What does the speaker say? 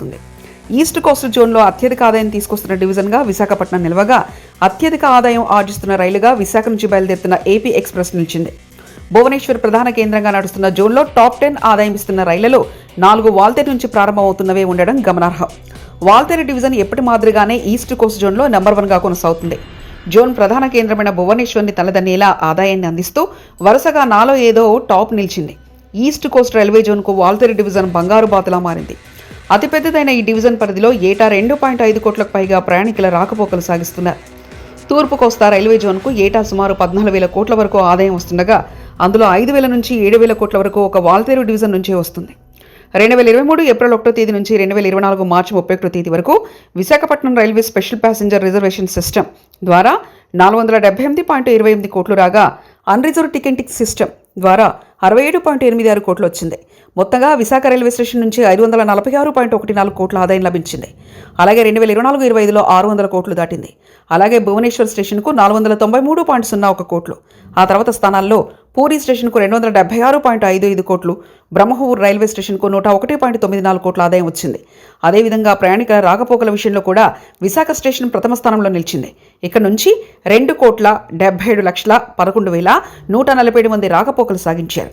కొనసాగుతుంది. East Coast జోన్లో అత్యధిక ఆదాయం తీసుకొస్తున్న డివిజన్గా విశాఖపట్నం నిలవగా, అత్యధిక ఆదాయం ఆర్జిస్తున్న రైలుగా విశాఖ నుంచి బయలుదేరుతున్న ఏపీ ఎక్స్ప్రెస్ నిలిచింది. భువనేశ్వర్ ప్రధాన కేంద్రంగా నడుస్తున్న జోన్లో టాప్ 10 ఆదాయం ఇస్తున్న రైళ్లలో 4 వాల్తేరు నుంచి ప్రారంభమవుతున్నవే ఉండడం గమనార్హం. వాల్తేరు డివిజన్ ఎప్పటి మాదిరిగానే ఈస్ట్ కోస్ట్ జోన్లో నెంబర్ 1గా కొనసాగుతుంది. జోన్ ప్రధాన కేంద్రమైన భువనేశ్వర్ని తలదన్నేలా ఆదాయాన్ని అందిస్తూ వరుసగా నాలో ఏదో టాప్ నిలిచింది. ఈస్ట్ కోస్ట్ రైల్వే జోన్కు వాల్తేరు డివిజన్ బంగారు బాతులా మారింది. అతిపెద్దదైన ఈ డివిజన్ పరిధిలో ఏటా 2.5 కోట్లకు పైగా ప్రయాణికుల రాకపోకలు సాగిస్తున్నారు. తూర్పు కోస్తా రైల్వే జోన్కు ఏటా సుమారు 14,000 కోట్ల వరకు ఆదాయం వస్తుండగా, అందులో 5,000 నుంచి 7,000 కోట్ల వరకు ఒక వాల్తేరు డివిజన్ నుంచే వస్తుంది. 2023 ఏప్రిల్ 1వ తేదీ నుంచి 2024 మార్చి 31వ తేదీ వరకు Visakhapatnam railway special passenger reservation system ద్వారా 478.28 కోట్లు రాగా, అన్రిజర్వ్ టికెటింగ్ సిస్టమ్ ద్వారా 67.86 కోట్లు వచ్చింది. మొత్తంగా విశాఖ రైల్వే స్టేషన్ నుంచి 546.14 కోట్ల ఆదాయం లభించింది. అలాగే 2024-25లో 600 కోట్లు దాటింది. అలాగే భువనేశ్వర్ స్టేషన్కు 493.01 కోట్లు. ఆ తర్వాత స్థానాల్లో పూరీ స్టేషన్కు 276.55 కోట్లు, బ్రహ్మపూర్ రైల్వే స్టేషన్కు 101.94 కోట్ల ఆదాయం వచ్చింది. అదేవిధంగా ప్రయాణికుల రాకపోకల విషయంలో కూడా విశాఖ స్టేషన్ ప్రథమ స్థానంలో నిలిచింది. ఇక్కడ నుంచి 2,77,11,147 మంది రాకపోకలు సాగించారు.